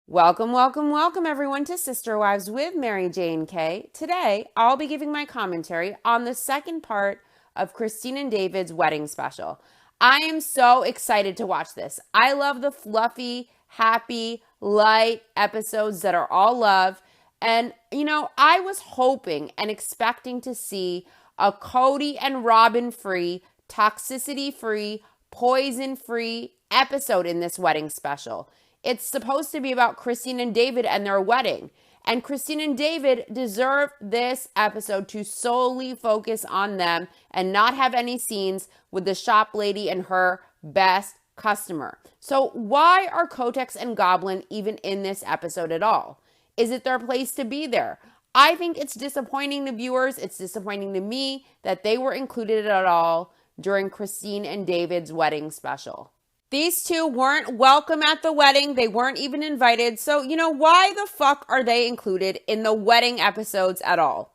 Welcome, welcome, welcome everyone to Sister Wives with Mary Jane Kay. Today, I'll be giving my commentary on the second part of Christine and David's wedding special. I am so excited to watch this. I love the fluffy, happy, light episodes that are all love. And, I was hoping and expecting to see a Cody and Robin free, toxicity free, poison free episode in this wedding special. It's supposed to be about Christine and David and their wedding. And Christine and David deserve this episode to solely focus on them and not have any scenes with the shop lady and her best customer. So why are Kotex and Goblin even in this episode at all? Is it their place to be there? I think it's disappointing to viewers. It's disappointing to me that they were included at all during Christine and David's wedding special. These two weren't welcome at the wedding. They weren't even invited. So, why the fuck are they included in the wedding episodes at all?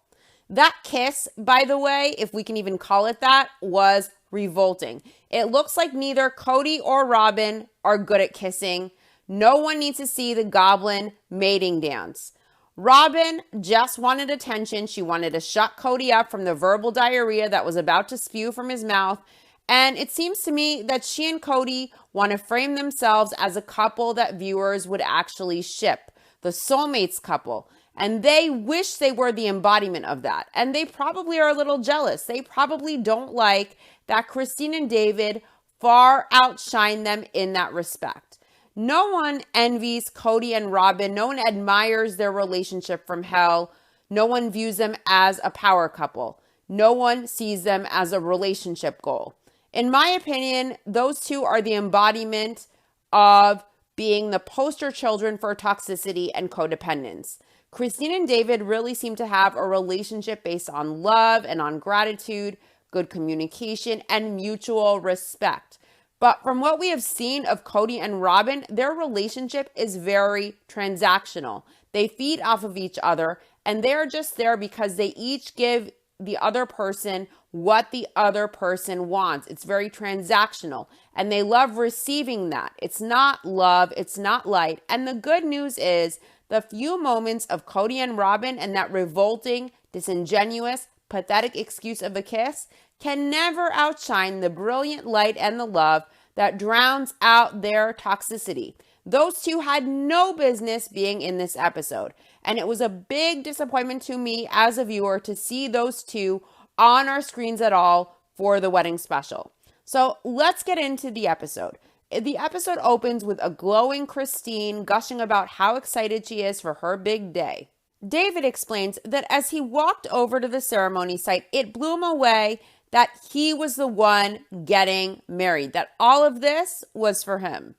That kiss, by the way, if we can even call it that, was revolting. It looks like neither Cody or Robin are good at kissing. No one needs to see the Goblin mating dance. Robin just wanted attention. She wanted to shut Cody up from the verbal diarrhea that was about to spew from his mouth. And it seems to me that she and Cody want to frame themselves as a couple that viewers would actually ship, the soulmates couple. And they wish they were the embodiment of that. And they probably are a little jealous. They probably don't like that Christine and David far outshine them in that respect. No one envies Cody and Robin. No one admires their relationship from hell. No one views them as a power couple. No one sees them as a relationship goal. In my opinion, those two are the embodiment of being the poster children for toxicity and codependence. Christine and David really seem to have a relationship based on love and on gratitude, good communication, and mutual respect. But from what we have seen of Cody and Robin, their relationship is very transactional. They feed off of each other, and they're just there because they each give the other person what the other person wants. It's very transactional, and they love receiving that. It's not love, it's not light. And the good news is the few moments of Cody and Robin and that revolting, disingenuous, pathetic excuse of a kiss can never outshine the brilliant light and the love that drowns out their toxicity. Those two had no business being in this episode. And it was a big disappointment to me as a viewer to see those two on our screens at all for the wedding special. So let's get into the episode. The episode opens with a glowing Christine gushing about how excited she is for her big day. David explains that as he walked over to the ceremony site, it blew him away that he was the one getting married, that all of this was for him.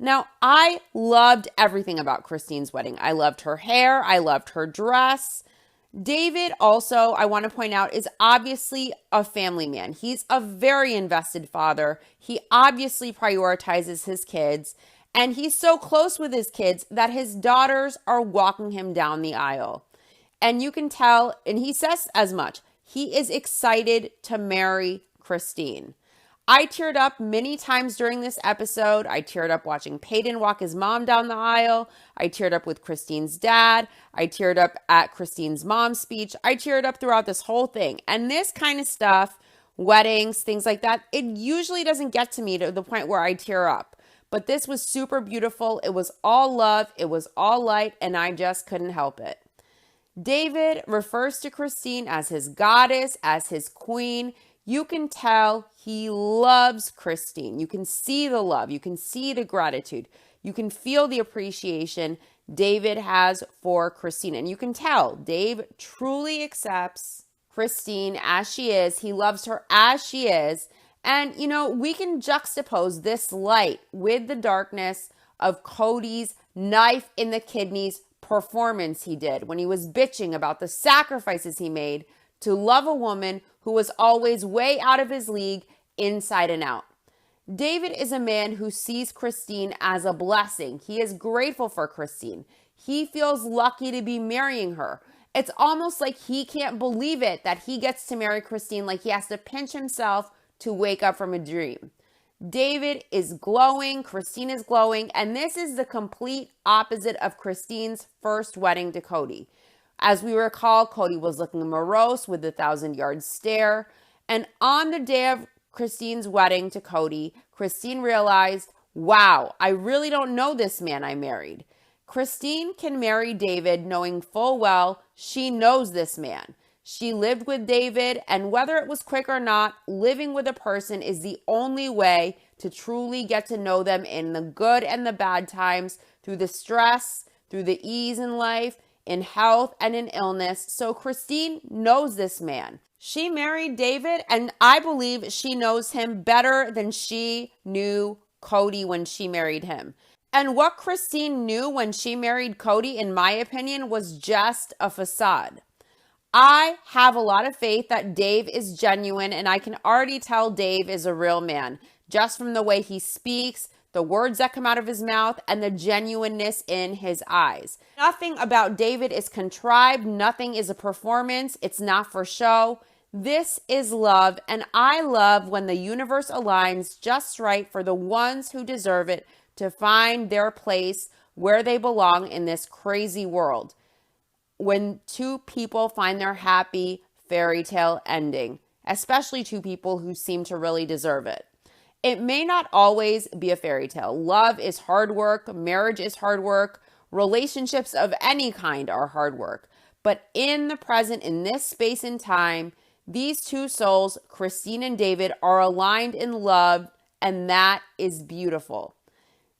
Now, I loved everything about Christine's wedding. I loved her hair. I loved her dress. David also, I want to point out, is obviously a family man. He's a very invested father. He obviously prioritizes his kids. And he's so close with his kids that his daughters are walking him down the aisle. And you can tell, and he says as much, he is excited to marry Christine. I teared up many times during this episode. I teared up watching Peyton walk his mom down the aisle. I teared up with Christine's dad. I teared up at Christine's mom's speech. I teared up throughout this whole thing. And this kind of stuff, weddings, things like that, it usually doesn't get to me to the point where I tear up. But this was super beautiful. It was all love. It was all light. And I just couldn't help it. David refers to Christine as his goddess, as his queen. You can tell he loves Christine. You can see the love. You can see the gratitude. You can feel the appreciation David has for Christine. And you can tell Dave truly accepts Christine as she is. He loves her as she is. And, we can juxtapose this light with the darkness of Cody's knife in the kidneys performance he did when he was bitching about the sacrifices he made to love a woman who was always way out of his league inside and out. David is a man who sees Christine as a blessing. He is grateful for Christine. He feels lucky to be marrying her. It's almost like he can't believe it that he gets to marry Christine, like he has to pinch himself to wake up from a dream. David is glowing, Christine is glowing, and this is the complete opposite of Christine's first wedding to Cody. As we recall, Cody was looking morose with the 1,000-yard stare, and on the day of Christine's wedding to Cody, Christine realized, wow, I really don't know this man I married. Christine can marry David knowing full well she knows this man. She lived with David, and whether it was quick or not, living with a person is the only way to truly get to know them in the good and the bad times, through the stress, through the ease in life, in health and in illness. So Christine knows this man. She married David, and I believe she knows him better than she knew Cody when she married him. And what Christine knew when she married Cody, in my opinion, was just a facade. I have a lot of faith that Dave is genuine, and I can already tell Dave is a real man just from the way he speaks, the words that come out of his mouth, and the genuineness in his eyes. Nothing about David is contrived. Nothing is a performance. It's not for show. This is love, and I love when the universe aligns just right for the ones who deserve it to find their place where they belong in this crazy world. When two people find their happy fairy tale ending, especially two people who seem to really deserve it. It may not always be a fairy tale. Love is hard work. Marriage is hard work. Relationships of any kind are hard work. But in the present, in this space and time, these two souls, Christine and David, are aligned in love, and that is beautiful.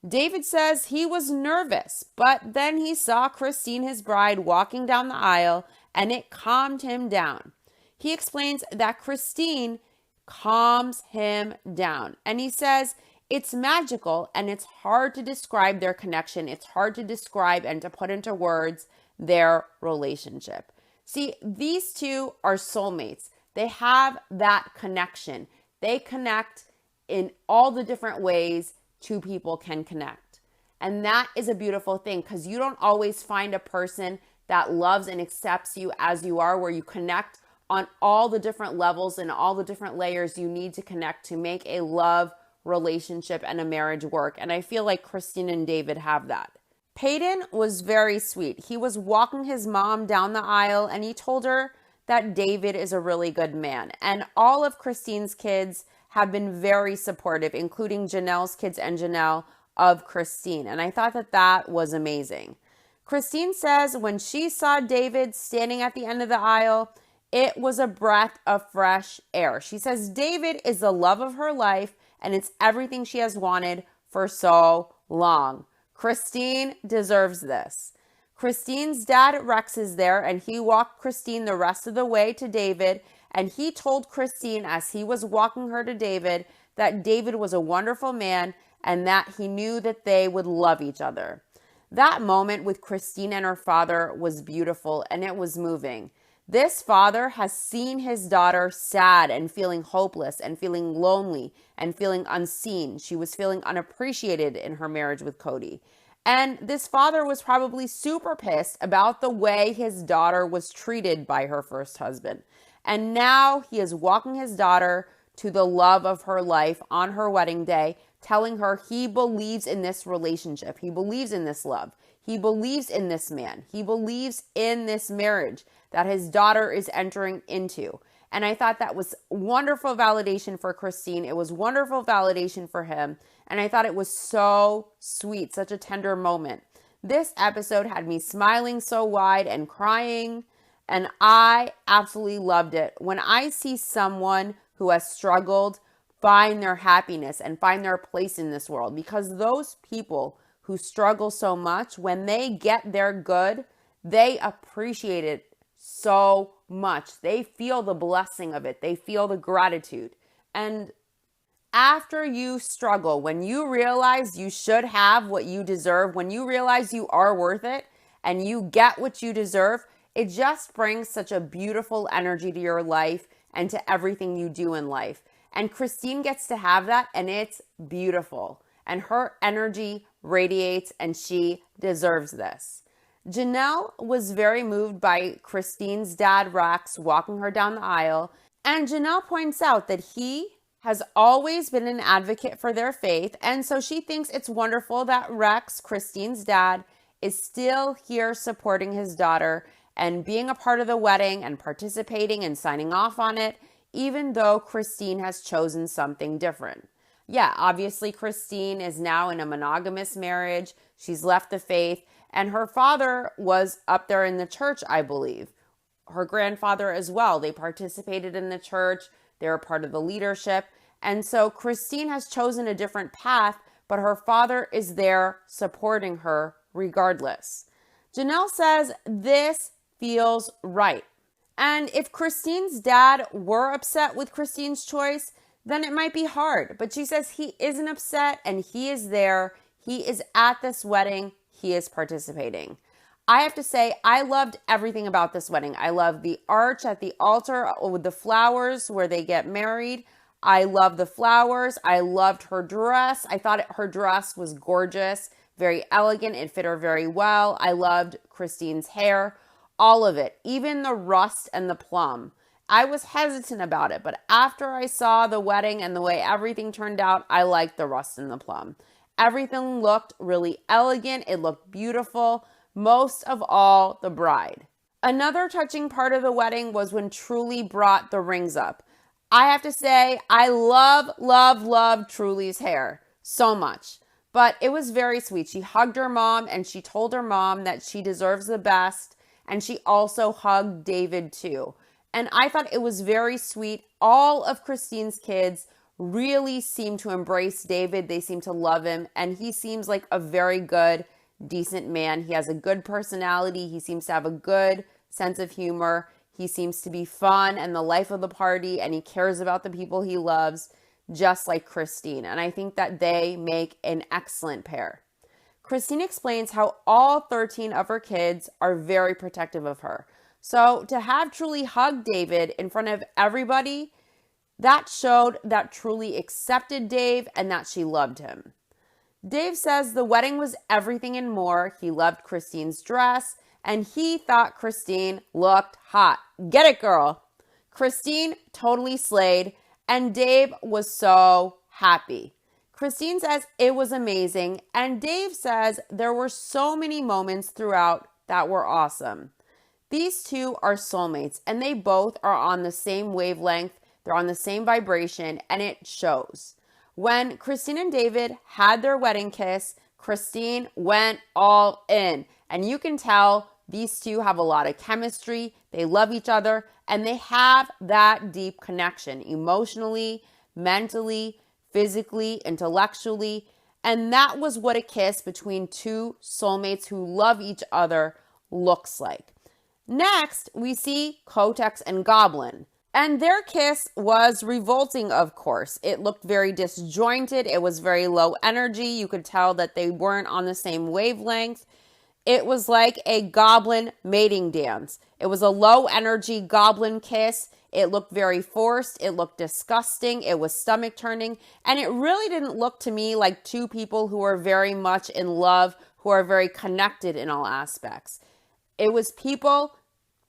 David says he was nervous, but then he saw Christine, his bride, walking down the aisle, and it calmed him down. He explains that Christine calms him down, and he says it's magical and it's hard to describe their connection. It's hard to describe and to put into words their relationship. See, these two are soulmates. They have that connection. They connect in all the different ways two people can connect. And that is a beautiful thing, because you don't always find a person that loves and accepts you as you are, where you connect on all the different levels and all the different layers you need to connect to make a love relationship and a marriage work. And I feel like Christine and David have that. Peyton was very sweet. He was walking his mom down the aisle, and he told her that David is a really good man. And all of Christine's kids have been very supportive, including Janelle's kids and Janelle of Christine. And I thought that that was amazing. Christine says when she saw David standing at the end of the aisle, it was a breath of fresh air. She says David is the love of her life, and it's everything she has wanted for so long. Christine deserves this. Christine's dad, Rex, is there, and he walked Christine the rest of the way to David. And he told Christine as he was walking her to David that David was a wonderful man and that he knew that they would love each other. That moment with Christine and her father was beautiful, and it was moving. This father has seen his daughter sad and feeling hopeless and feeling lonely and feeling unseen. She was feeling unappreciated in her marriage with Cody. And this father was probably super pissed about the way his daughter was treated by her first husband. And now he is walking his daughter to the love of her life on her wedding day, telling her he believes in this relationship. He believes in this love. He believes in this man. He believes in this marriage that his daughter is entering into. And I thought that was wonderful validation for Christine. It was wonderful validation for him. And I thought it was so sweet, such a tender moment. This episode had me smiling so wide and crying. And I absolutely loved it. When I see someone who has struggled find their happiness and find their place in this world, because those people who struggle so much, when they get their good, they appreciate it so much. They feel the blessing of it. They feel the gratitude. And after you struggle, when you realize you should have what you deserve, when you realize you are worth it and you get what you deserve, it just brings such a beautiful energy to your life and to everything you do in life. And Christine gets to have that, and it's beautiful. And her energy radiates, and she deserves this. Janelle was very moved by Christine's dad, Rex, walking her down the aisle. And Janelle points out that he has always been an advocate for their faith, and so she thinks it's wonderful that Rex, Christine's dad, is still here supporting his daughter and being a part of the wedding and participating and signing off on it, even though Christine has chosen something different. Yeah, obviously Christine is now in a monogamous marriage. She's left the faith, and her father was up there in the church, I believe. Her grandfather as well. They participated in the church. They were part of the leadership. And so Christine has chosen a different path, but her father is there supporting her regardless. Janelle says this feels right. And if Christine's dad were upset with Christine's choice, then it might be hard. But she says he isn't upset and he is there. He is at this wedding. He is participating. I have to say, I loved everything about this wedding. I love the arch at the altar with the flowers where they get married. I love the flowers. I loved her dress. I thought her dress was gorgeous, very elegant. It fit her very well. I loved Christine's hair, all of it, even the rust and the plum. I was hesitant about it, but after I saw the wedding and the way everything turned out, I liked the rust and the plum. Everything looked really elegant. It looked beautiful. Most of all, the bride. Another touching part of the wedding was when Truly brought the rings up. I have to say, I love Truly's hair so much, but it was very sweet. She hugged her mom and she told her mom that she deserves the best, and she also hugged David too. And I thought it was very sweet. All of Christine's kids really seem to embrace David. They seem to love him, and he seems like a very good, decent man. He has a good personality. He seems to have a good sense of humor. He seems to be fun and the life of the party, and he cares about the people he loves, just like Christine. And I think that they make an excellent pair. Christine explains how all 13 of her kids are very protective of her. So to have Truly hug David in front of everybody, that showed that Truly accepted Dave and that she loved him. Dave says the wedding was everything and more. He loved Christine's dress, and he thought Christine looked hot. Get it, girl. Christine totally slayed, and Dave was so happy. Christine says it was amazing, and Dave says there were so many moments throughout that were awesome. These two are soulmates, and they both are on the same wavelength. They're on the same vibration, and it shows. When Christine and David had their wedding kiss, Christine went all in. And you can tell these two have a lot of chemistry. They love each other, and they have that deep connection emotionally, mentally, physically, intellectually. And that was what a kiss between two soulmates who love each other looks like. Next, we see Kotex and Goblin. And their kiss was revolting, of course. It looked very disjointed. It was very low energy. You could tell that they weren't on the same wavelength. It was like a goblin mating dance. It was a low energy goblin kiss. It looked very forced. It looked disgusting. It was stomach turning. And it really didn't look to me like two people who are very much in love, who are very connected in all aspects. It was people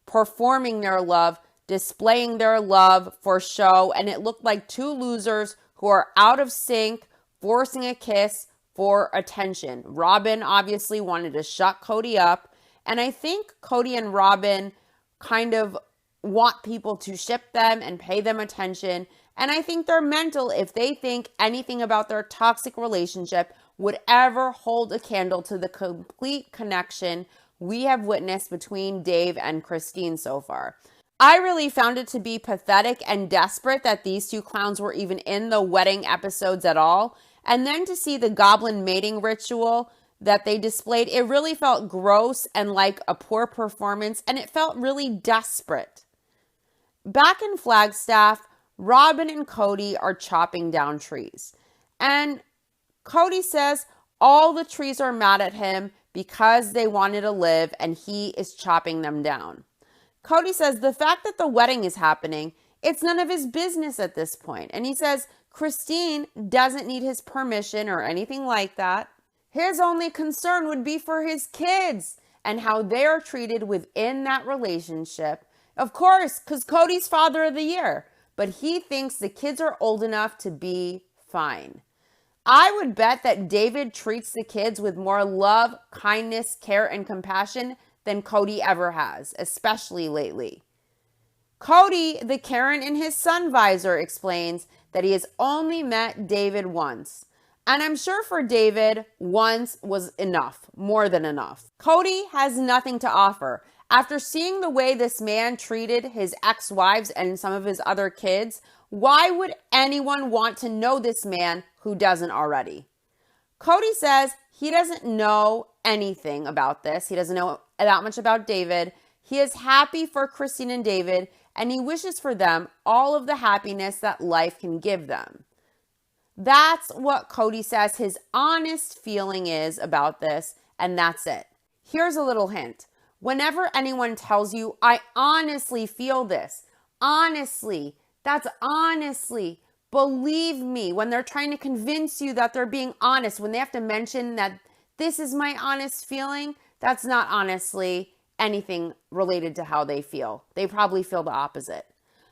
performing their love, displaying their love for show, and it looked like two losers who are out of sync, forcing a kiss for attention. Robin obviously wanted to shut Cody up, and I think Cody and Robin kind of want people to ship them and pay them attention, and I think they're mental if they think anything about their toxic relationship would ever hold a candle to the complete connection we have witnessed between Dave and Christine so far. I really found it to be pathetic and desperate that these two clowns were even in the wedding episodes at all. And then to see the goblin mating ritual that they displayed, it really felt gross and like a poor performance, and it felt really desperate. Back in Flagstaff, Robin and Cody are chopping down trees. And Cody says all the trees are mad at him because they wanted to live, and he is chopping them down. Cody says the fact that the wedding is happening, it's none of his business at this point. And he says Christine doesn't need his permission or anything like that. His only concern would be for his kids and how they are treated within that relationship. Of course, because Cody's Father of the Year. but he thinks the kids are old enough to be fine. I would bet that David treats the kids with more love, kindness, care, and compassion than Cody ever has, especially lately. Cody, the Karen in his sun visor, explains that he has only met David once. And I'm sure for David, once was enough, more than enough. Cody has nothing to offer. After seeing the way this man treated his ex-wives and some of his other kids, why would anyone want to know this man who doesn't already? Cody says he doesn't know anything about this. He doesn't know that much about David. He is happy for Christine and David, and he wishes for them all of the happiness that life can give them. That's what Cody says his honest feeling is about this, and that's it. Here's a little hint. Whenever anyone tells you, I honestly feel this, honestly, that's honestly, believe me, when they're trying to convince you that they're being honest, when they have to mention that this is my honest feeling, that's not honestly anything related to how they feel. They probably feel the opposite.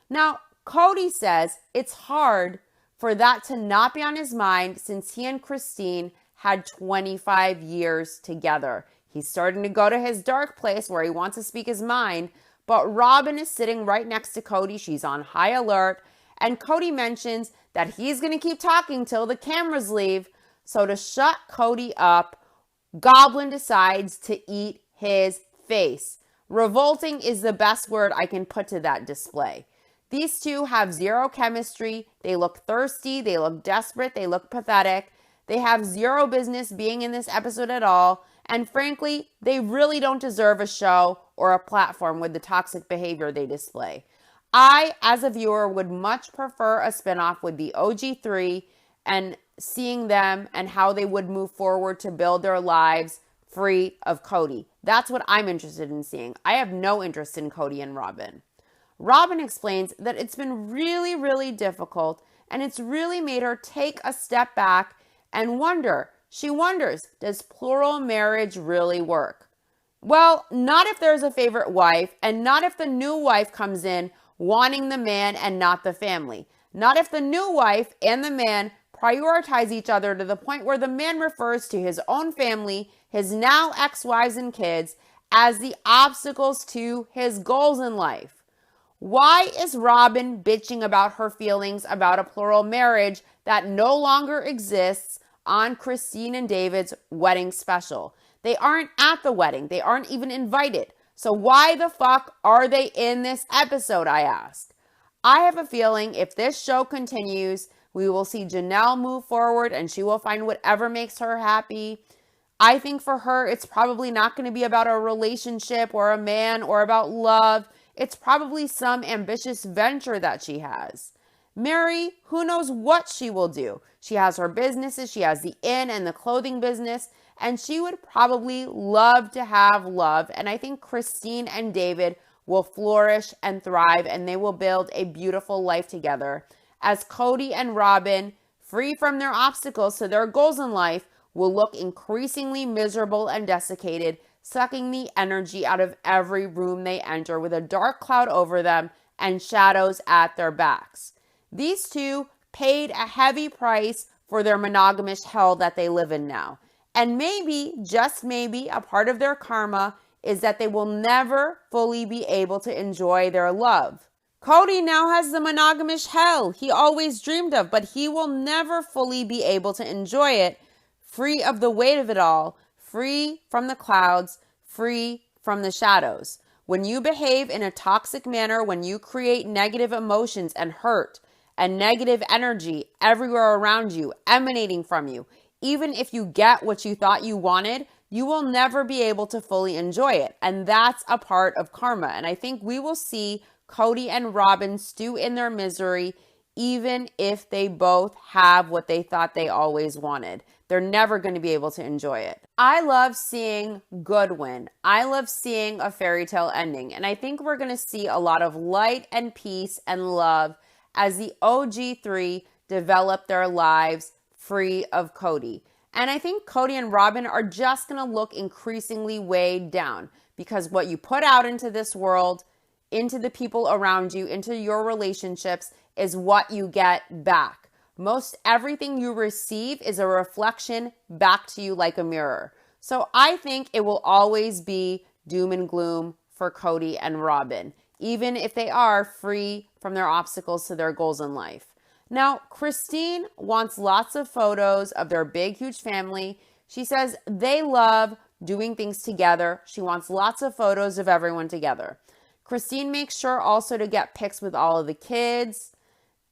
Now, Cody says it's hard for that to not be on his mind since he and Christine had 25 years together. He's starting to go to his dark place where he wants to speak his mind, but Robin is sitting right next to Cody. She's on high alert, and Cody mentions that he's going to keep talking till the cameras leave. So to shut Cody up, Goblin decides to eat his face. Revolting is the best word I can put to that display. These two have zero chemistry. They look thirsty. They look desperate. They look pathetic. They have zero business being in this episode at all. And frankly, they really don't deserve a show or a platform with the toxic behavior they display. I, as a viewer, would much prefer a spinoff with the OG3 and seeing them and how they would move forward to build their lives free of Cody. That's what I'm interested in seeing. I have no interest in Cody and Robin. Robin explains that it's been really, really difficult, and it's really made her take a step back and wonder. She wonders, does plural marriage really work? Well, not if there's a favorite wife, and not if the new wife comes in wanting the man and not the family. Not if the new wife and the man prioritize each other to the point where the man refers to his own family, his now ex-wives and kids, as the obstacles to his goals in life. Why is Robin bitching about her feelings about a plural marriage that no longer exists on Christine and David's wedding special? They aren't at the wedding. They aren't even invited. So why the fuck are they in this episode, I ask? I have a feeling if this show continues, we will see Janelle move forward and she will find whatever makes her happy. I think for her, it's probably not going to be about a relationship or a man or about love. It's probably some ambitious venture that she has. Mary, who knows what she will do? She has her businesses. She has the inn and the clothing business, and she would probably love to have love. And I think Christine and David will flourish and thrive, and they will build a beautiful life together. As Cody and Robin, free from their obstacles to their goals in life, will look increasingly miserable and desiccated, sucking the energy out of every room they enter with a dark cloud over them and shadows at their backs. These two paid a heavy price for their monogamous hell that they live in now. And maybe, just maybe, a part of their karma is that they will never fully be able to enjoy their love. Cody now has the monogamous hell he always dreamed of, but he will never fully be able to enjoy it, free of the weight of it all, free from the clouds, free from the shadows. When you behave in a toxic manner, when you create negative emotions and hurt and negative energy everywhere around you, emanating from you, even if you get what you thought you wanted, you will never be able to fully enjoy it. And that's a part of karma. And I think we will see Cody and Robin stew in their misery, even if they both have what they thought they always wanted. They're never going to be able to enjoy it. I love seeing good win. I love seeing a fairy tale ending. And I think we're going to see a lot of light and peace and love as the OG3 develop their lives free of Cody. And I think Cody and Robin are just going to look increasingly weighed down because what you put out into this world into the people around you, into your relationships, is what you get back. Most everything you receive is a reflection back to you like a mirror. So I think it will always be doom and gloom for Cody and Robin, even if they are free from their obstacles to their goals in life. Now, Christine wants lots of photos of their big, huge family. She says they love doing things together. She wants lots of photos of everyone together. Christine makes sure also to get pics with all of the kids.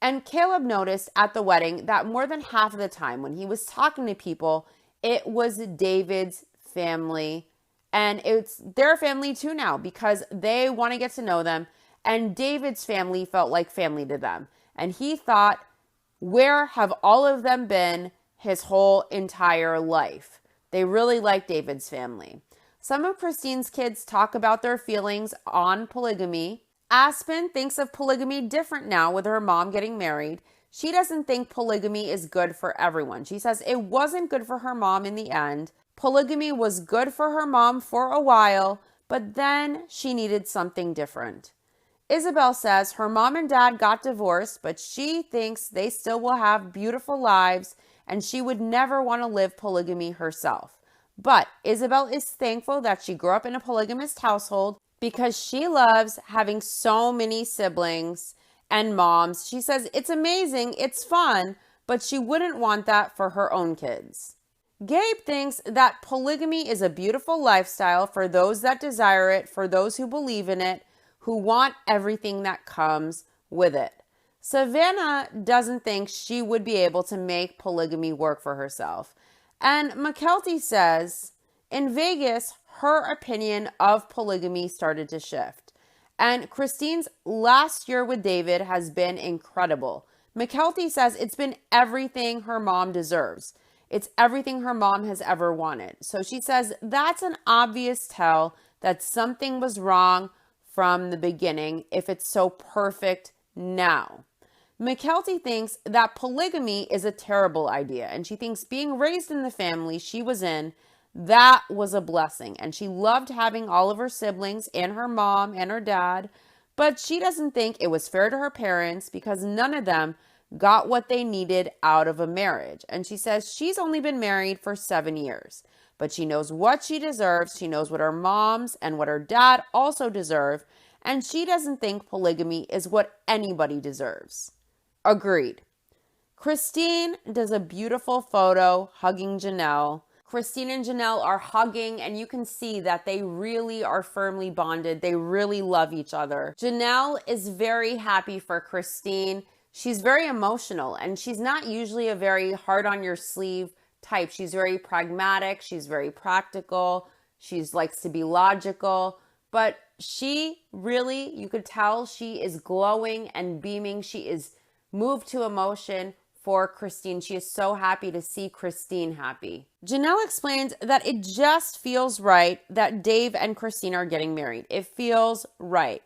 And Caleb noticed at the wedding that more than half of the time when he was talking to people, it was David's family. And it's their family too now because they want to get to know them. And David's family felt like family to them. And he thought, where have all of them been his whole entire life? They really like David's family. Some of Christine's kids talk about their feelings on polygamy. Aspen thinks of polygamy different now with her mom getting married. She doesn't think polygamy is good for everyone. She says it wasn't good for her mom in the end. Polygamy was good for her mom for a while, but then she needed something different. Isabel says her mom and dad got divorced, but she thinks they still will have beautiful lives and she would never want to live polygamy herself. But Isabel is thankful that she grew up in a polygamous household because she loves having so many siblings and moms. She says it's amazing, it's fun, but she wouldn't want that for her own kids. Gabe thinks that polygamy is a beautiful lifestyle for those that desire it, for those who believe in it, who want everything that comes with it. Savannah doesn't think she would be able to make polygamy work for herself. And McKelty says, in Vegas, her opinion of polygamy started to shift. And Christine's last year with David has been incredible. McKelty says it's been everything her mom deserves. It's everything her mom has ever wanted. So she says that's an obvious tell that something was wrong from the beginning if it's so perfect now. McKelty thinks that polygamy is a terrible idea, and she thinks being raised in the family she was in, that was a blessing, and she loved having all of her siblings and her mom and her dad, but she doesn't think it was fair to her parents because none of them got what they needed out of a marriage. And she says she's only been married for 7 years, but she knows what she deserves. She knows what her moms and what her dad also deserve, and she doesn't think polygamy is what anybody deserves. Agreed. Christine does a beautiful photo hugging Janelle. Christine and Janelle are hugging, and you can see that they really are firmly bonded. They really love each other. Janelle is very happy for Christine. She's very emotional, and she's not usually a very hard on your sleeve type. She's very pragmatic. She's very practical. She likes to be logical, but she really, you could tell she is glowing and beaming. She is moved to emotion for Christine. She is so happy to see Christine happy. Janelle explains that it just feels right that Dave and Christine are getting married. It feels right.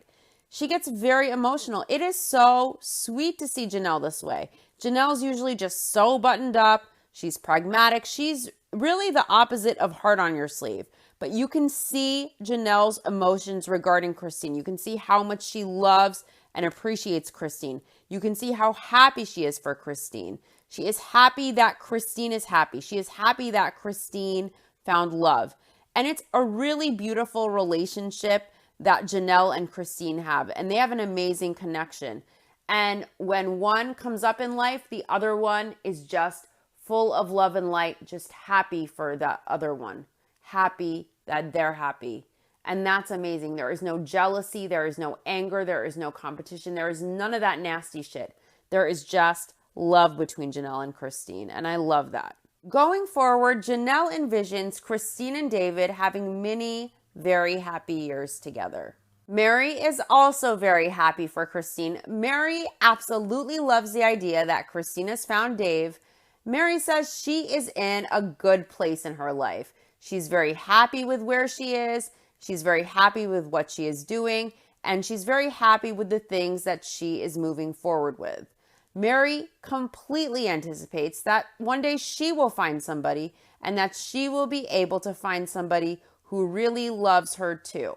She gets very emotional. It is so sweet to see Janelle this way. Janelle's usually just so buttoned up. She's pragmatic. She's really the opposite of hard on your sleeve. But you can see Janelle's emotions regarding Christine. You can see how much she loves and appreciates Christine. You can see how happy she is for Christine. She is happy that Christine is happy. She is happy that Christine found love. And it's a really beautiful relationship that Janelle and Christine have. And they have an amazing connection. And when one comes up in life, the other one is just full of love and light, just happy for the other one. Happy that they're happy. And that's amazing. There is no jealousy. There is no anger. There is no competition. There is none of that nasty shit. There is just love between Janelle and Christine. And I love that. Going forward, Janelle envisions Christine and David having many very happy years together. Mary is also very happy for Christine. Mary absolutely loves the idea that Christine has found Dave. Mary says she is in a good place in her life. She's very happy with where she is. She's very happy with what she is doing, and she's very happy with the things that she is moving forward with. Mary completely anticipates that one day she will find somebody and that she will be able to find somebody who really loves her too.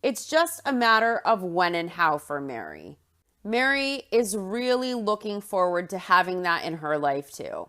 It's just a matter of when and how for Mary. Mary is really looking forward to having that in her life too.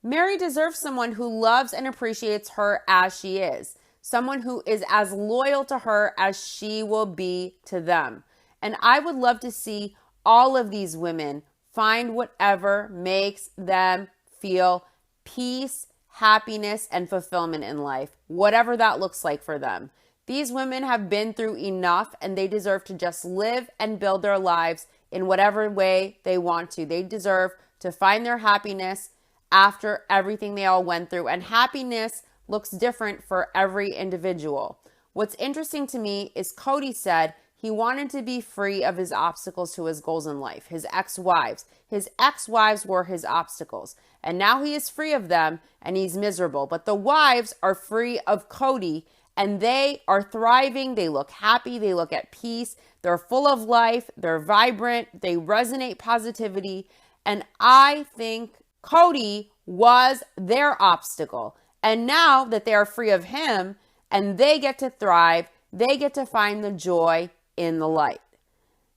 Mary deserves someone who loves and appreciates her as she is, someone who is as loyal to her as she will be to them. And I would love to see all of these women find whatever makes them feel peace, happiness, and fulfillment in life, whatever that looks like for them. These women have been through enough and they deserve to just live and build their lives in whatever way they want to. They deserve to find their happiness after everything they all went through. And happiness looks different for every individual. What's interesting to me is Cody said he wanted to be free of his obstacles to his goals in life, his ex-wives. His ex-wives were his obstacles. And now he is free of them and he's miserable. But the wives are free of Cody and they are thriving. They look happy. They look at peace. They're full of life. They're vibrant. They resonate positivity. And I think Cody was their obstacle. And now that they are free of him and they get to thrive, they get to find the joy in the light.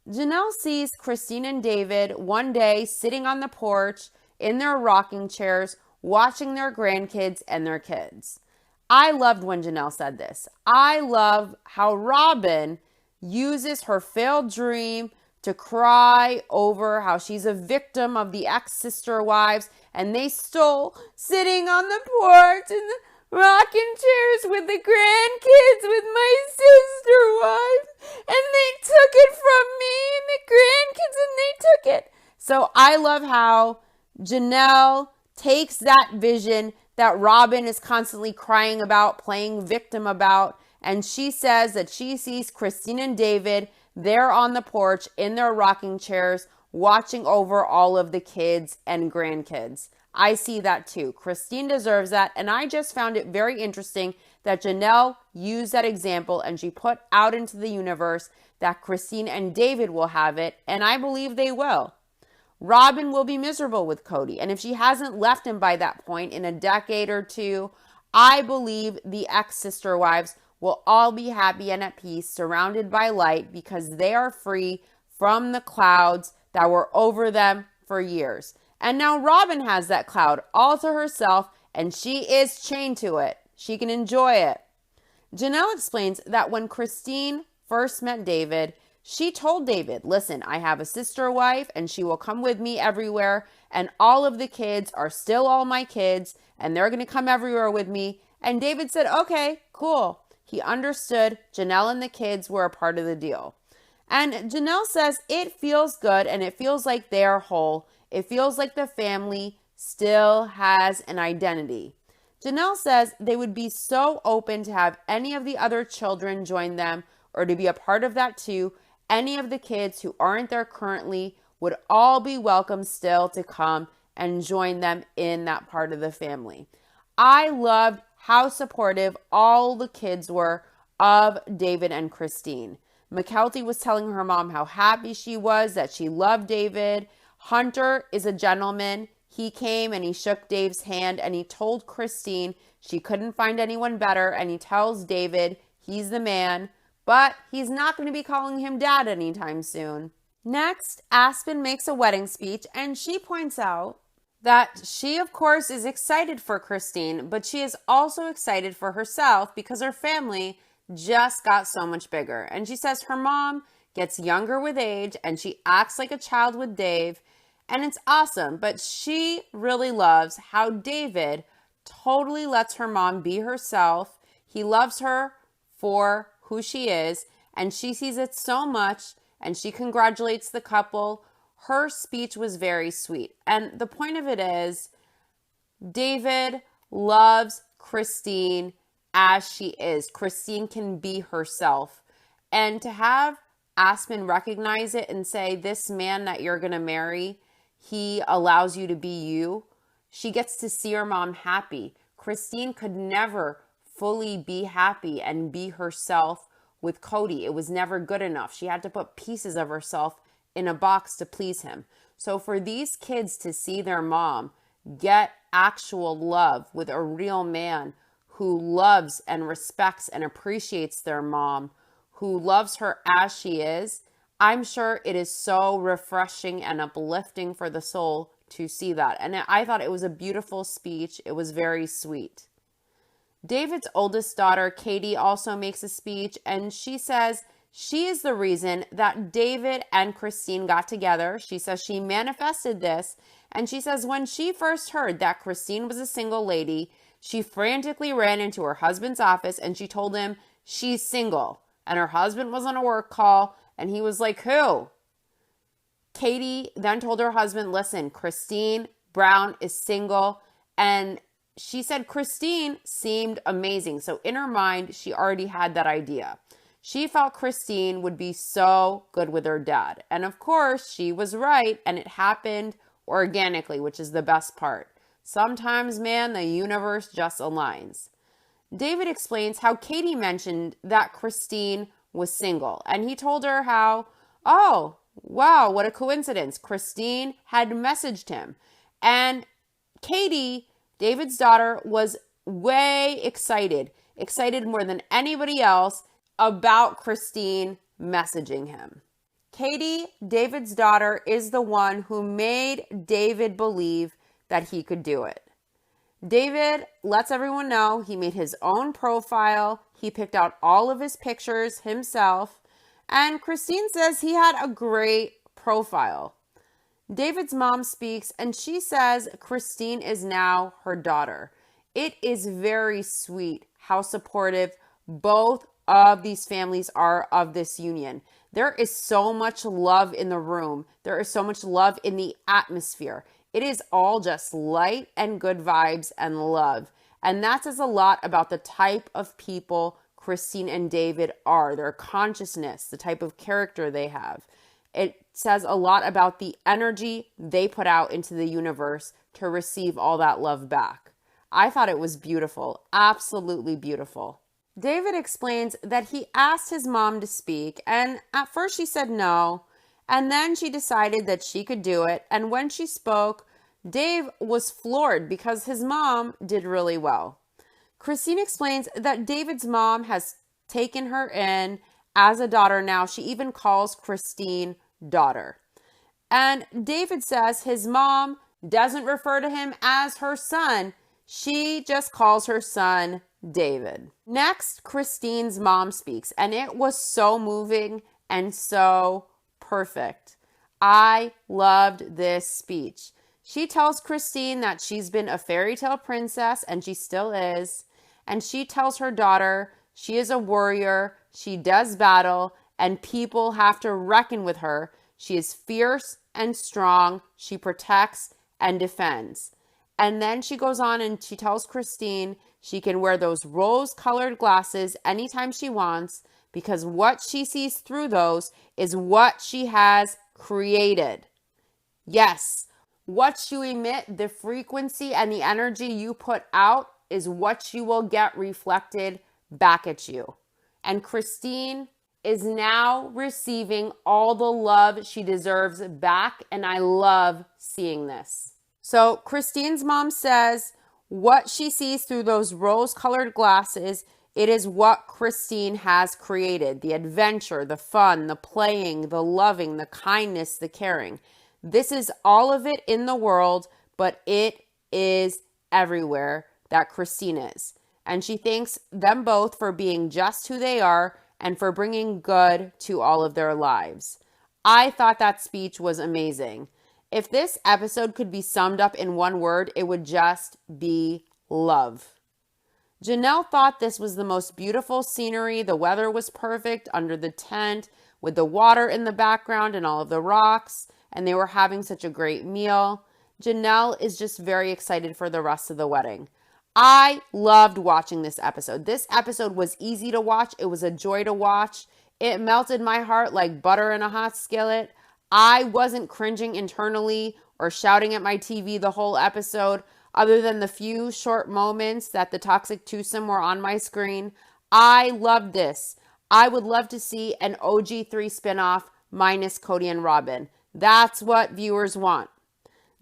Janelle sees Christine and David one day sitting on the porch in their rocking chairs, watching their grandkids and their kids. I loved when Janelle said this. I love how Robin uses her failed dream to cry over how she's a victim of the ex-sister wives and they stole sitting on the porch in the rocking chairs with the grandkids with my sister wives and they took it from me and the grandkids and they took it. So I love how Janelle takes that vision that Robin is constantly crying about, playing victim about, and she says that she sees Christine and David there on the porch in their rocking chairs watching over all of the kids and grandkids. I see that too. Christine deserves that, and I just found it very interesting that Janelle used that example and she put out into the universe that Christine and David will have it, and I believe they will. Robin will be miserable with Cody. And if she hasn't left him by that point in a decade or two, I believe the ex-sister wives will all be happy and at peace, surrounded by light because they are free from the clouds that were over them for years. And now Robin has that cloud all to herself and she is chained to it. She can enjoy it. Janelle explains that when Christine first met David, she told David, listen, I have a sister wife and she will come with me everywhere and all of the kids are still all my kids and they're going to come everywhere with me. And David said, okay, cool. He understood Janelle and the kids were a part of the deal. And Janelle says it feels good and it feels like they're whole. It feels like the family still has an identity. Janelle says they would be so open to have any of the other children join them or to be a part of that too. Any of the kids who aren't there currently would all be welcome still to come and join them in that part of the family. I loved how supportive all the kids were of David and Christine. Mykelti was telling her mom how happy she was, that she loved David. Hunter is a gentleman. He came and he shook Dave's hand and he told Christine she couldn't find anyone better, and he tells David he's the man. But he's not going to be calling him dad anytime soon. Next, Aspen makes a wedding speech and she points out that she, of course, is excited for Christine, but she is also excited for herself because her family just got so much bigger. And she says her mom gets younger with age and she acts like a child with Dave. And it's awesome, but she really loves how David totally lets her mom be herself. He loves her for who she is, and she sees it so much, and she congratulates the couple. Her speech was very sweet. And the point of it is, David loves Christine as she is. Christine can be herself. And to have Aspen recognize it and say, this man that you're going to marry, he allows you to be you. She gets to see her mom happy. Christine could never fully be happy and be herself with Cody. It was never good enough. She had to put pieces of herself in a box to please him. So for these kids to see their mom get actual love with a real man who loves and respects and appreciates their mom, who loves her as she is, I'm sure it is so refreshing and uplifting for the soul to see that. And I thought it was a beautiful speech. It was very sweet. David's oldest daughter, Katie, also makes a speech, and she says she is the reason that David and Christine got together. She says she manifested this, and she says when she first heard that Christine was a single lady, she frantically ran into her husband's office and she told him she's single. And her husband was on a work call, and he was like, who? Katie then told her husband, listen, Christine Brown is single, and she said Christine seemed amazing. So in her mind, she already had that idea. She felt Christine would be so good with her dad. And of course, she was right, and it happened organically, which is the best part. Sometimes, man, the universe just aligns. David explains how Katie mentioned that Christine was single, and he told her how, oh, wow, what a coincidence. Christine had messaged him. And Katie, David's daughter, was way excited more than anybody else about Christine messaging him. Katie, David's daughter, is the one who made David believe that he could do it. David lets everyone know he made his own profile. He picked out all of his pictures himself. And Christine says he had a great profile. David's mom speaks, and she says Christine is now her daughter. It is very sweet how supportive both of these families are of this union. There is so much love in the room. There is so much love in the atmosphere. It is all just light and good vibes and love. And that says a lot about the type of people Christine and David are, their consciousness, the type of character they have. It says a lot about the energy they put out into the universe to receive all that love back. I thought it was beautiful, absolutely beautiful. David explains that he asked his mom to speak, and at first she said no, and then she decided that she could do it, and when she spoke, Dave was floored because his mom did really well. Christine explains that David's mom has taken her in as a daughter now. She even calls Christine daughter. And David says his mom doesn't refer to him as her son. She just calls her son David. Next, Christine's mom speaks, and it was so moving and so perfect. I loved this speech. She tells Christine that she's been a fairy tale princess, and she still is. And she tells her daughter she is a warrior, she does battle, and people have to reckon with her. She is fierce and strong. She protects and defends. And then she goes on and she tells Christine she can wear those rose-colored glasses anytime she wants, because what she sees through those is what she has created. Yes, what you emit, the frequency and the energy you put out is what you will get reflected back at you. And Christine is now receiving all the love she deserves back, and I love seeing this. So Christine's mom says what she sees through those rose-colored glasses, it is what Christine has created. The adventure, the fun, the playing, the loving, the kindness, the caring. This is all of it in the world, but it is everywhere that Christine is. And she thanks them both for being just who they are and for bringing good to all of their lives. I thought that speech was amazing. If this episode could be summed up in one word, it would just be love. Janelle thought this was the most beautiful scenery. The weather was perfect under the tent with the water in the background and all of the rocks, and they were having such a great meal. Janelle is just very excited for the rest of the wedding. I loved watching this episode. This episode was easy to watch. It was a joy to watch. It melted my heart like butter in a hot skillet. I wasn't cringing internally or shouting at my TV the whole episode, other than the few short moments that the toxic twosome were on my screen. I loved this. I would love to see an OG3 spinoff minus Cody and Robin. That's what viewers want.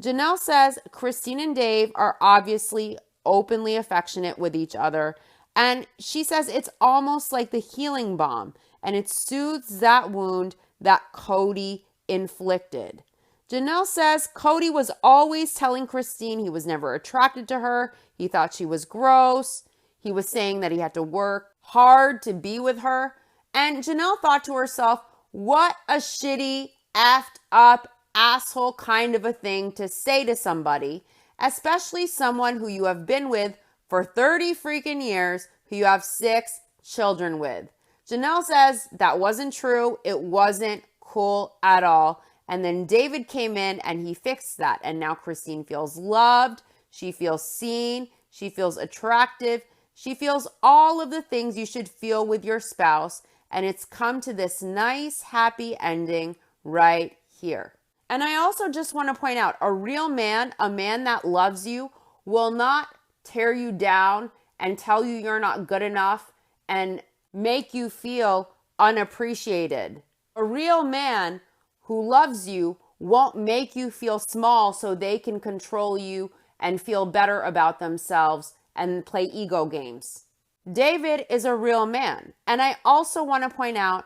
Janelle says Christine and Dave are obviously openly affectionate with each other, And she says it's almost like the healing balm, and it soothes that wound that Cody inflicted. Janelle says Cody was always telling Christine he was never attracted to her. He thought she was gross. He was saying that he had to work hard to be with her. And Janelle thought to herself, what a shitty, effed up, asshole kind of a thing to say to somebody, especially someone who you have been with for 30 freaking years, who you have 6 children with. Janelle says that wasn't true. It wasn't cool at all. And then David came in and he fixed that. And now Christine feels loved. She feels seen. She feels attractive. She feels all of the things you should feel with your spouse. And it's come to this nice, happy ending right here. And I also just want to point out, a real man, a man that loves you, will not tear you down and tell you you're not good enough and make you feel unappreciated. A real man who loves you won't make you feel small so they can control you and feel better about themselves and play ego games. David is a real man. And I also want to point out,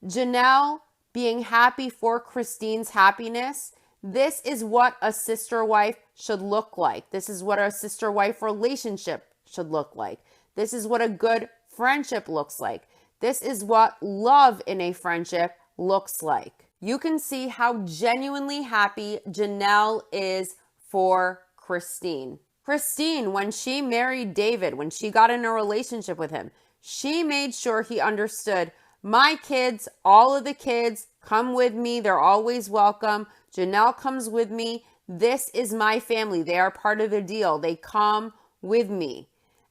Janelle being happy for Christine's happiness, this is what a sister-wife should look like. This is what a sister-wife relationship should look like. This is what a good friendship looks like. This is what love in a friendship looks like. You can see how genuinely happy Janelle is for Christine. Christine, when she married David, when she got in a relationship with him, she made sure he understood, my kids, all of the kids come with me. They're always welcome. Janelle comes with me. This is my family. They are part of the deal. They come with me.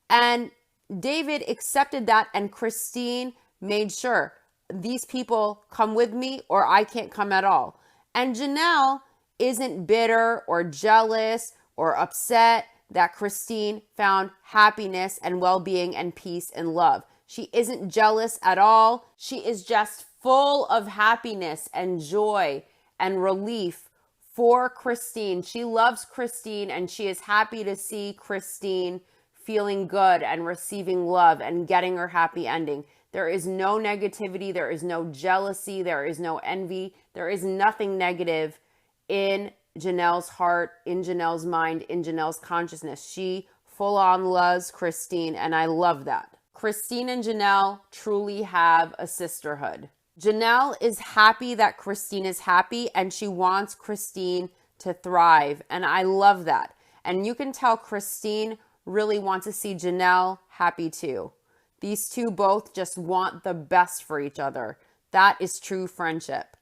And David accepted that, and Christine made sure, these people come with me or I can't come at all. And Janelle isn't bitter or jealous or upset that Christine found happiness and well-being and peace and love. She isn't jealous at all. She is just full of happiness and joy and relief for Christine. She loves Christine, and she is happy to see Christine feeling good and receiving love and getting her happy ending. There is no negativity. There is no jealousy. There is no envy. There is nothing negative in Janelle's heart, in Janelle's mind, in Janelle's consciousness. She full on loves Christine, and I love that. Christine and Janelle truly have a sisterhood. Janelle is happy that Christine is happy, and she wants Christine to thrive, and I love that. And you can tell Christine really wants to see Janelle happy too. These two both just want the best for each other. That is true friendship.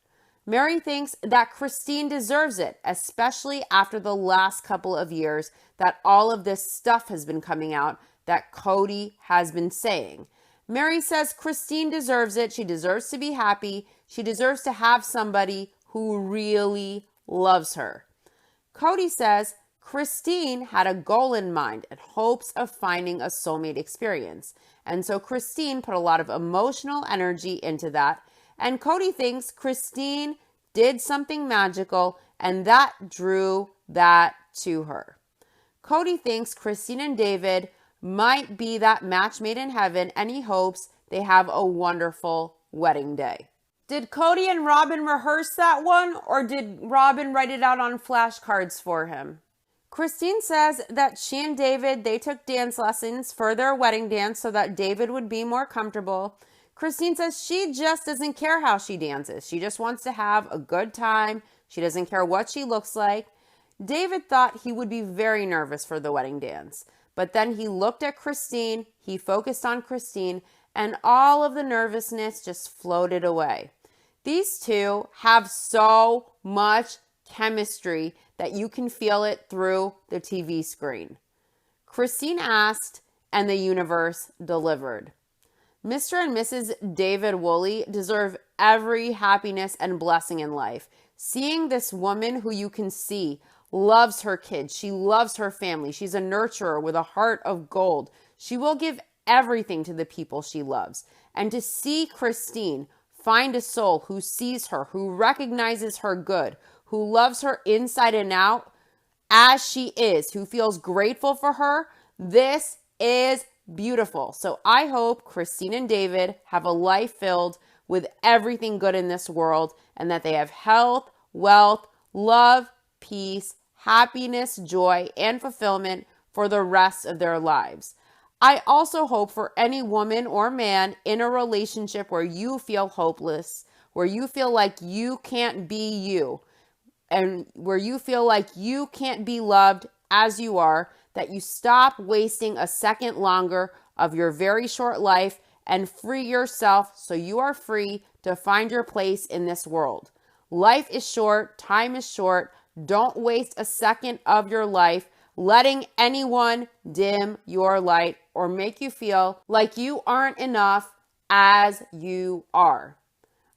Mary thinks that Christine deserves it, especially after the last couple of years that all of this stuff has been coming out that Cody has been saying. Mary says Christine deserves it. She deserves to be happy. She deserves to have somebody who really loves her. Cody says Christine had a goal in mind and hopes of finding a soulmate experience. And so Christine put a lot of emotional energy into that. And Cody thinks Christine did something magical, and that drew that to her. Cody thinks Christine and David might be that match made in heaven, and he hopes they have a wonderful wedding day. Did Cody and Robin rehearse that one, or did Robin write it out on flashcards for him? Christine says that she and David, they took dance lessons for their wedding dance so that David would be more comfortable. Christine says she just doesn't care how she dances. She just wants to have a good time. She doesn't care what she looks like. David thought he would be very nervous for the wedding dance. But then he looked at Christine, he focused on Christine, and all of the nervousness just floated away. These two have so much chemistry that you can feel it through the TV screen. Christine asked, and the universe delivered. Mr. and Mrs. David Woolley deserve every happiness and blessing in life. Seeing this woman who you can see loves her kids. She loves her family. She's a nurturer with a heart of gold. She will give everything to the people she loves. And to see Christine find a soul who sees her, who recognizes her good, who loves her inside and out as she is, who feels grateful for her, this is beautiful. So I hope Christine and David have a life filled with everything good in this world, and that they have health, wealth, love, peace, happiness, joy, and fulfillment for the rest of their lives. I also hope for any woman or man in a relationship where you feel hopeless, where you feel like you can't be you, and where you feel like you can't be loved as you are, that you stop wasting a second longer of your very short life and free yourself so you are free to find your place in this world. Life is short, time is short. Don't waste a second of your life letting anyone dim your light or make you feel like you aren't enough as you are.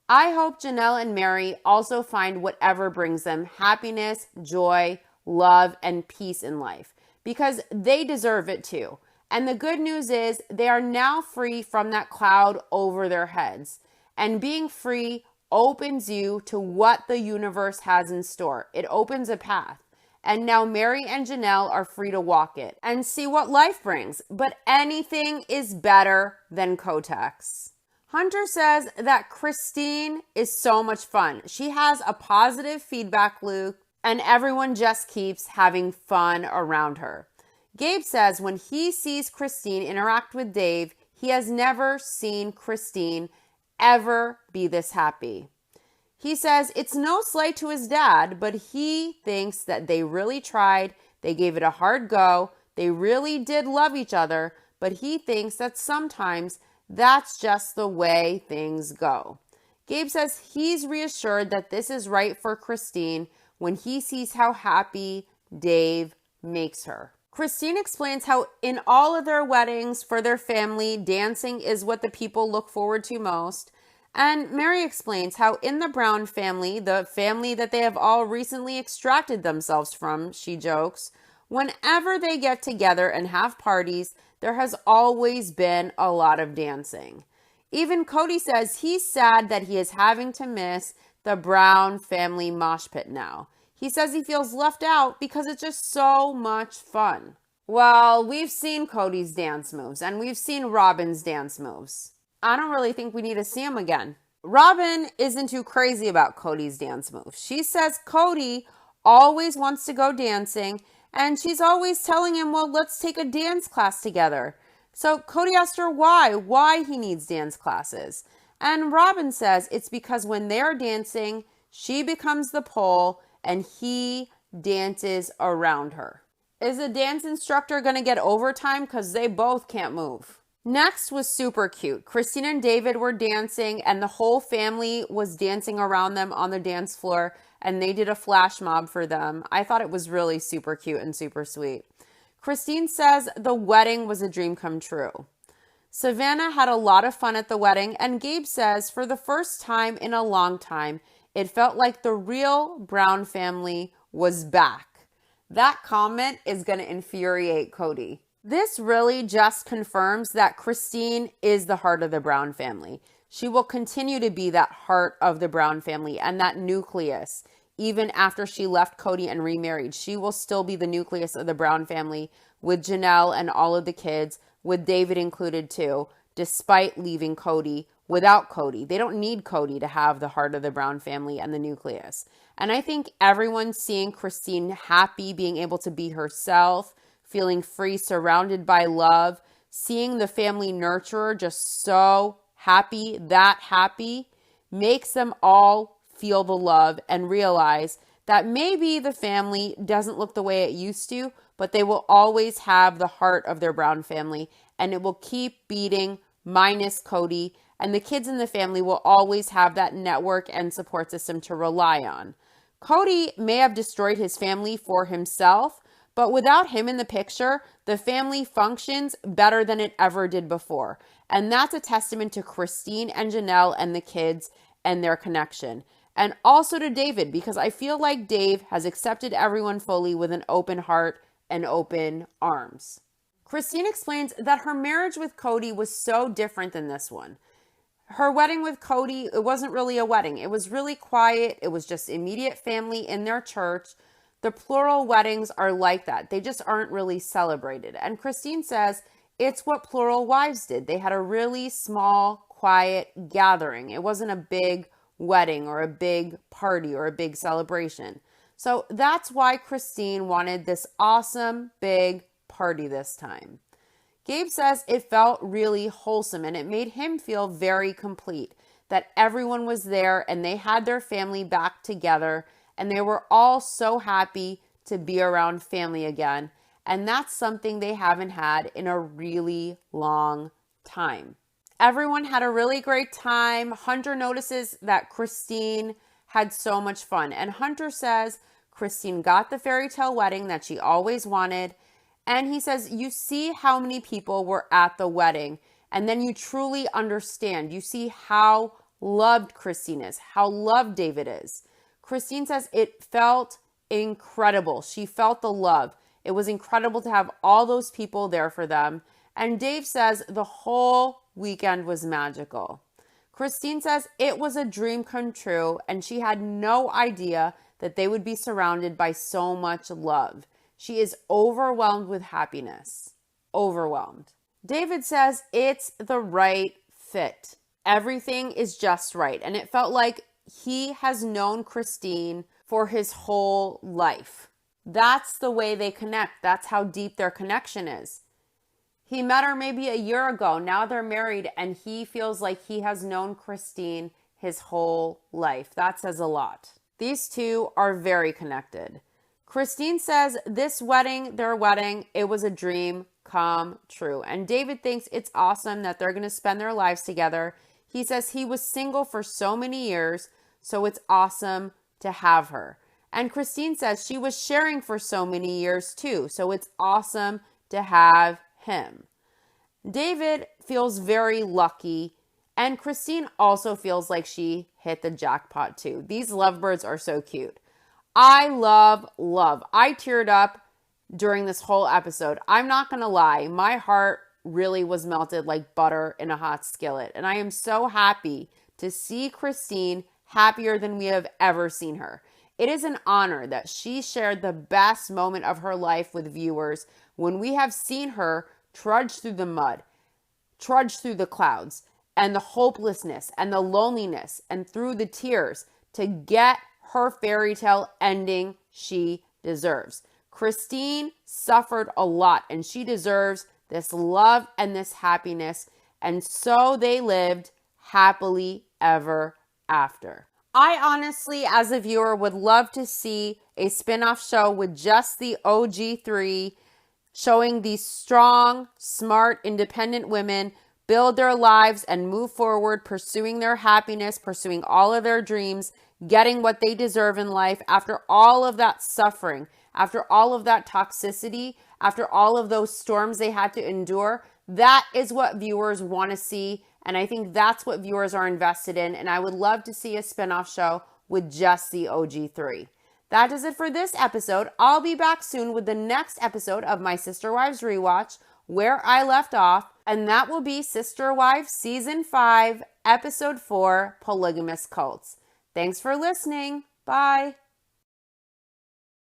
I hope Janelle and Mary also find whatever brings them happiness, joy, love, and peace in life, because they deserve it too. And the good news is they are now free from that cloud over their heads. And being free opens you to what the universe has in store. It opens a path. And now Mary and Janelle are free to walk it and see what life brings. But anything is better than Kotex. Hunter says that Christine is so much fun. She has a positive feedback loop and everyone just keeps having fun around her. Gabe says when he sees Christine interact with Dave, he has never seen Christine ever be this happy. He says it's no slight to his dad, but he thinks that they really tried. They gave it a hard go. They really did love each other, but he thinks that sometimes that's just the way things go. Gabe says he's reassured that this is right for Christine when he sees how happy Dave makes her. Christine explains how in all of their weddings for their family, dancing is what the people look forward to most. And Mary explains how in the Brown family, the family that they have all recently extracted themselves from, she jokes, whenever they get together and have parties, there has always been a lot of dancing. Even Cody says he's sad that he is having to miss the Brown family mosh pit now. He says he feels left out because it's just so much fun. Well, we've seen Cody's dance moves and we've seen Robin's dance moves. I don't really think we need to see them again. Robin isn't too crazy about Cody's dance moves. She says Cody always wants to go dancing and she's always telling him, well, let's take a dance class together. So Cody asked her why he needs dance classes. And Robin says it's because when they're dancing, she becomes the pole and he dances around her. Is a dance instructor going to get overtime? Because they both can't move. Next was super cute. Christine and David were dancing and the whole family was dancing around them on the dance floor and they did a flash mob for them. I thought it was really super cute and super sweet. Christine says the wedding was a dream come true. Savannah had a lot of fun at the wedding, and Gabe says for the first time in a long time, it felt like the real Brown family was back. That comment is going to infuriate Cody. This really just confirms that Christine is the heart of the Brown family. She will continue to be that heart of the Brown family and that nucleus. Even after she left Cody and remarried, she will still be the nucleus of the Brown family with Janelle and all of the kids, with David included too, despite leaving Cody without Cody. They don't need Cody to have the heart of the Brown family and the nucleus. And I think everyone seeing Christine happy, being able to be herself, feeling free, surrounded by love, seeing the family nurturer just so happy, that happy, makes them all feel the love and realize that maybe the family doesn't look the way it used to, but they will always have the heart of their Brown family and it will keep beating minus Cody, and the kids in the family will always have that network and support system to rely on. Cody may have destroyed his family for himself, but without him in the picture, the family functions better than it ever did before. And that's a testament to Christine and Janelle and the kids and their connection. And also to David, because I feel like Dave has accepted everyone fully with an open heart and open arms. Christine explains that her marriage with Cody was so different than this one. Her wedding with Cody, it wasn't really a wedding. It was really quiet. It was just immediate family in their church. The plural weddings are like that. They just aren't really celebrated. And Christine says it's what plural wives did. They had a really small, quiet gathering. It wasn't a big wedding or a big party or a big celebration. So that's why Christine wanted this awesome big party this time. Gabe says it felt really wholesome and it made him feel very complete, that everyone was there and they had their family back together and they were all so happy to be around family again. And that's something they haven't had in a really long time. Everyone had a really great time. Hunter notices that Christine had so much fun. And Hunter says Christine got the fairy tale wedding that she always wanted. And he says, you see how many people were at the wedding. And then you truly understand. You see how loved Christine is, how loved David is. Christine says it felt incredible. She felt the love. It was incredible to have all those people there for them. And Dave says the whole weekend was magical. Christine says it was a dream come true and she had no idea that they would be surrounded by so much love. She is overwhelmed with happiness. Overwhelmed. David says it's the right fit. Everything is just right. And it felt like he has known Christine for his whole life. That's the way they connect. That's how deep their connection is. He met her maybe a year ago. Now they're married and he feels like he has known Christine his whole life. That says a lot. These two are very connected. Christine says this wedding, their wedding, it was a dream come true. And David thinks it's awesome that they're going to spend their lives together. He says he was single for so many years, so it's awesome to have her. And Christine says she was sharing for so many years too, so it's awesome to have him. David feels very lucky, and Christine also feels like she hit the jackpot too. These lovebirds are so cute. I love love. I teared up during this whole episode. I'm not going to lie. My heart really was melted like butter in a hot skillet. And I am so happy to see Christine happier than we have ever seen her. It is an honor that she shared the best moment of her life with viewers when we have seen her trudge through the mud, trudge through the clouds, and the hopelessness and the loneliness and through the tears to get her fairy tale ending she deserves. Christine suffered a lot and she deserves this love and this happiness. And so they lived happily ever after. I honestly, as a viewer, would love to see a spin-off show with just the OG3 showing these strong, smart, independent women build their lives and move forward, pursuing their happiness, pursuing all of their dreams, getting what they deserve in life after all of that suffering, after all of that toxicity, after all of those storms they had to endure. That is what viewers want to see. And I think that's what viewers are invested in. And I would love to see a spinoff show with just the OG3. That does it for this episode. I'll be back soon with the next episode of my Sister Wives Rewatch, where I left off. And that will be Sister Wives Season 5, Episode 4, Polygamous Cults. Thanks for listening. Bye.